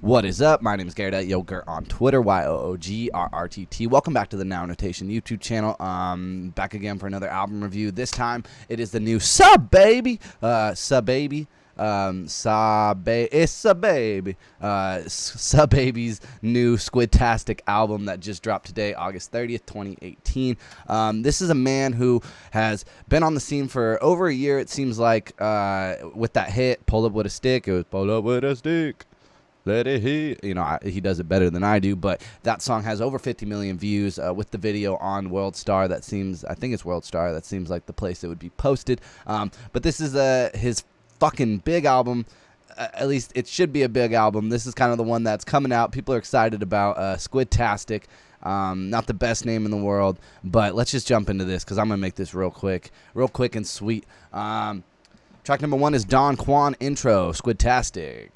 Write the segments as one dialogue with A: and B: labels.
A: What is up? My name is Garrett Yogurt on Twitter, YOOGRRTT. Welcome back to the Now Notation YouTube channel. Back again for another album review. This time it is the new SahBabii, SahBabii. It's SahBabii. SahBabie's new Squidtastic album that just dropped today, August 30th, 2018. This is a man who has been on the scene for over a year, it seems like, with that hit, Pull Up With A Stick. It was Pull Up With A Stick. Let it hit. You know, he does it better than I do, but that song has over 50 million views with the video on World Star. That seems, I think it's World Star. That seems like the place it would be posted. But this is his fucking big album. At least it should be a big album. This is kind of the one that's coming out. People are excited about Squidtastic. Not the best name in the world, but let's just jump into this because I'm going to make this real quick and sweet. Track number 1 is Don Quan Intro, Squidtastic.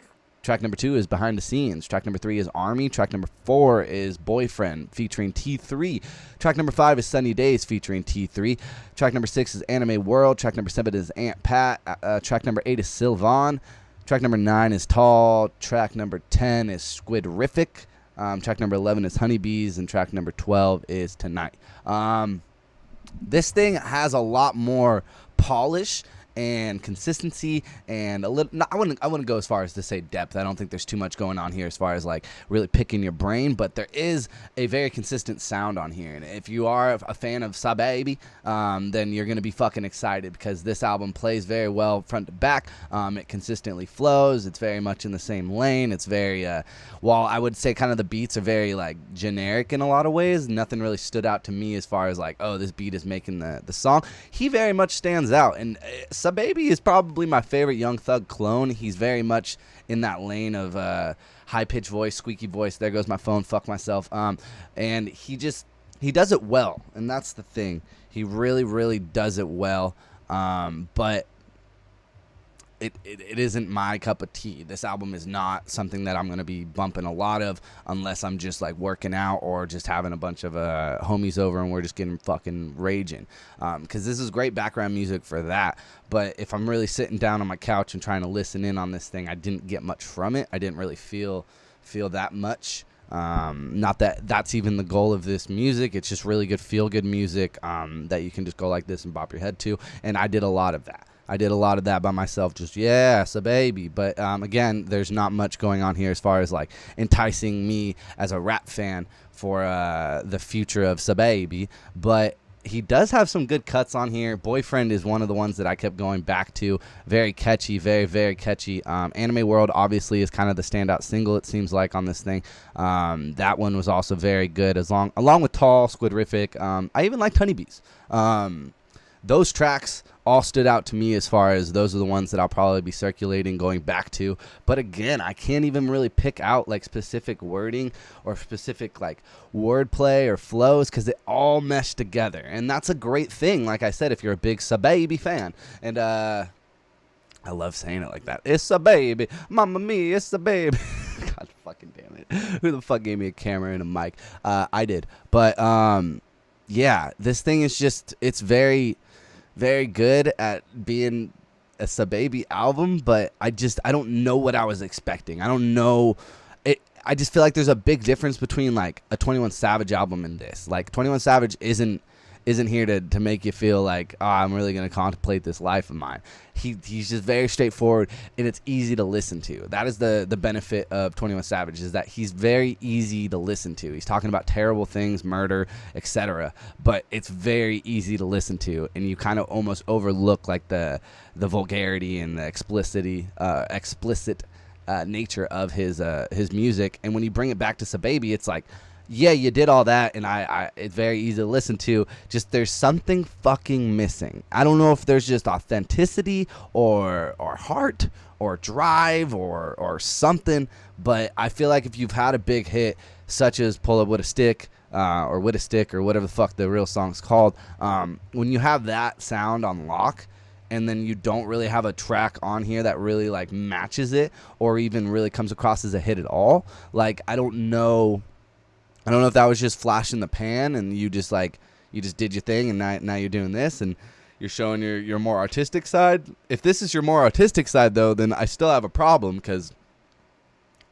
A: Track number 2 is Behind the Scenes. Track number 3 is Army. Track number 4 is Boyfriend featuring T3. Track number 5 is Sunny Days featuring T3. Track number 6 is Anime World. Track number 7 is Aunt Pat. Track number 8 is Sylvan. Track number 9 is Tall. Track number 10 is Squidrific. Track number 11 is Honeybees. And track number 12 is Tonight. This thing has a lot more polish and consistency and a little, I wouldn't go as far as to say depth. I don't think there's too much going on here as far as like really picking your brain, but there is a very consistent sound on here. And if you are a fan of SahBabii, then you're going to be fucking excited because this album plays very well front to back. It consistently flows. It's very much in the same lane. It's very, while I would say kind of the beats are very like generic in a lot of ways, nothing really stood out to me as far as like, oh, this beat is making the song. He very much stands out. And SahBabii is probably my favorite Young Thug clone. He's very much in that lane of high-pitched voice, squeaky voice. There goes my phone, fuck myself. And he does it well, and that's the thing. He really, really does it well. But it isn't my cup of tea. This album is not something that I'm going to be bumping a lot of unless I'm just like working out or just having a bunch of homies over and we're just getting fucking raging. Because this is great background music for that. But if I'm really sitting down on my couch and trying to listen in on this thing, I didn't get much from it. I didn't really feel that much. Not that that's even the goal of this music. It's just really good feel-good music that you can just go like this and bop your head to. And I did a lot of that. I did a lot of that by myself, just, yeah, SahBabii. But, again, there's not much going on here as far as, like, enticing me as a rap fan for the future of SahBabii. But he does have some good cuts on here. Boyfriend is one of the ones that I kept going back to. Very catchy, very, very catchy. Anime World, obviously, is kind of the standout single, it seems like, on this thing. That one was also very good, along with Tall, Squidrific. I even liked Honeybees. Those tracks all stood out to me as far as those are the ones that I'll probably be circulating, going back to. But again, I can't even really pick out like specific wording or specific like wordplay or flows because it all mesh together. And that's a great thing, like I said, if you're a big SahBabii fan. And I love saying it like that. It's SahBabii. Mamma mia, it's SahBabii. God fucking damn it. Who the fuck gave me a camera and a mic? I did. But yeah, this thing is just, it's very, very good at being a SahBabii album, but I don't know what I was expecting. I don't know. I just feel like there's a big difference between like a 21 Savage album and this. Like 21 Savage isn't here to make you feel like, oh, I'm really going to contemplate this life of mine. He's just very straightforward, and it's easy to listen to. That is the benefit of 21 Savage, is that he's very easy to listen to. He's talking about terrible things, murder, etc., but it's very easy to listen to, and you kind of almost overlook like the vulgarity and the explicit nature of his music. And when you bring it back to SahBabii, it's like, yeah, you did all that, and it's very easy to listen to. Just there's something fucking missing. I don't know if there's just authenticity or heart or drive or something, but I feel like if you've had a big hit such as Pull Up With A Stick or With A Stick or whatever the fuck the real song's called, when you have that sound on lock and then you don't really have a track on here that really like matches it or even really comes across as a hit at all, like I don't know if that was just flash in the pan and you just did your thing and now you're doing this and you're showing your more artistic side. If this is your more artistic side, though, then I still have a problem because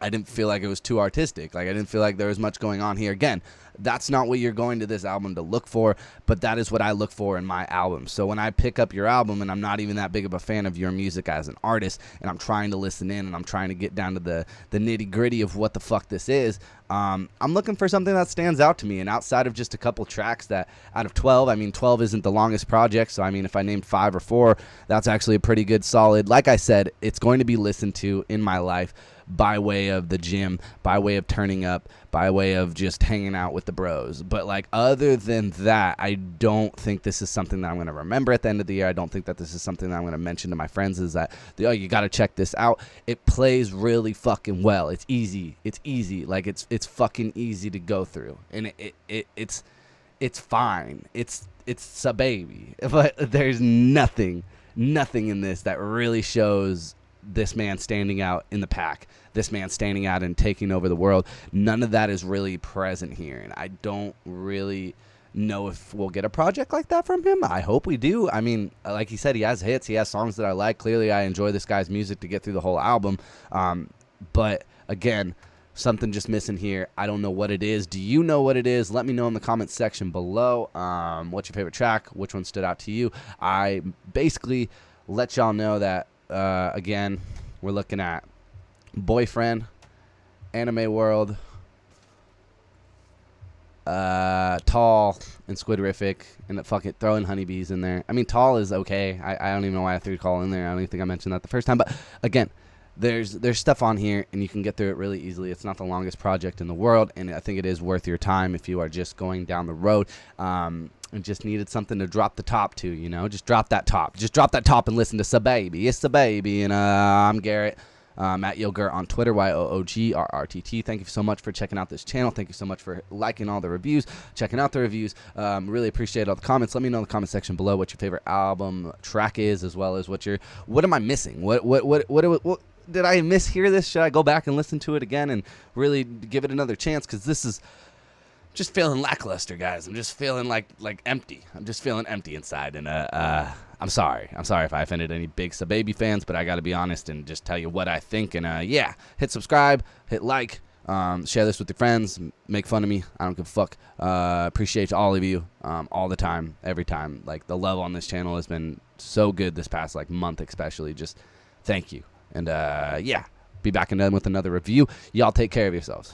A: I didn't feel like it was too artistic. Like, I didn't feel like there was much going on here. Again, that's not what you're going to this album to look for, but that is what I look for in my album. So when I pick up your album and I'm not even that big of a fan of your music as an artist, and I'm trying to listen in and I'm trying to get down to the nitty gritty of what the fuck this is, I'm looking for something that stands out to me. And outside of just a couple tracks that out of 12, I mean, 12 isn't the longest project. So, I mean, if I named 5 or 4, that's actually a pretty good solid. Like I said, it's going to be listened to in my life by way of the gym, by way of turning up, by way of just hanging out with the bros. But like, other than that, I don't think this is something that I'm going to remember at the end of the year. I don't think that this is something that I'm going to mention to my friends, is that, oh, you got to check this out. It plays really fucking well. It's easy. Like, it's fucking easy to go through, and it's fine. It's SahBabii, but there's nothing in this that really shows this man standing out in the pack, this man standing out and taking over the world. None of that is really present here, and I don't really know if we'll get a project like that from him. I hope we do. I mean, like he said, he has hits, he has songs that I like. Clearly I enjoy this guy's music to get through the whole album, but again, something just missing here. I don't know what it is. Do you know what it is? Let me know in the comments section below. What's your favorite track? Which one stood out to you? I basically let y'all know that again, we're looking at Boyfriend, Anime World, Tall, and Squidrific, and fuck it, throwing Honeybees in there. I mean, Tall is okay. I don't even know why I threw Tall in there. I don't even think I mentioned that the first time. But again, there's stuff on here, and you can get through it really easily. It's not the longest project in the world, and I think it is worth your time if you are just going down the road. And just needed something to drop the top to, you know? Just drop that top. Just drop that top and listen to SahBabii. It's SahBabii, and I'm Garrett. At Yogurt on Twitter, YOOGRRTT. Thank you so much for checking out this channel. Thank you so much for liking all the reviews, checking out the reviews. Really appreciate all the comments. Let me know in the comment section below what your favorite album track is, as well as what am I missing? What did I mishear this? Should I go back and listen to it again and really give it another chance? Because this is just feeling lackluster, guys. I'm just feeling like empty. I'm just feeling empty inside, and I'm sorry if I offended any big SahBabii fans, but I got to be honest and just tell you what I think. And yeah, hit subscribe, hit like, share this with your friends, make fun of me. I don't give a fuck. Appreciate all of you, all the time, every time. Like, the love on this channel has been so good this past month, especially. Just thank you. And yeah, be back in with another review. Y'all take care of yourselves.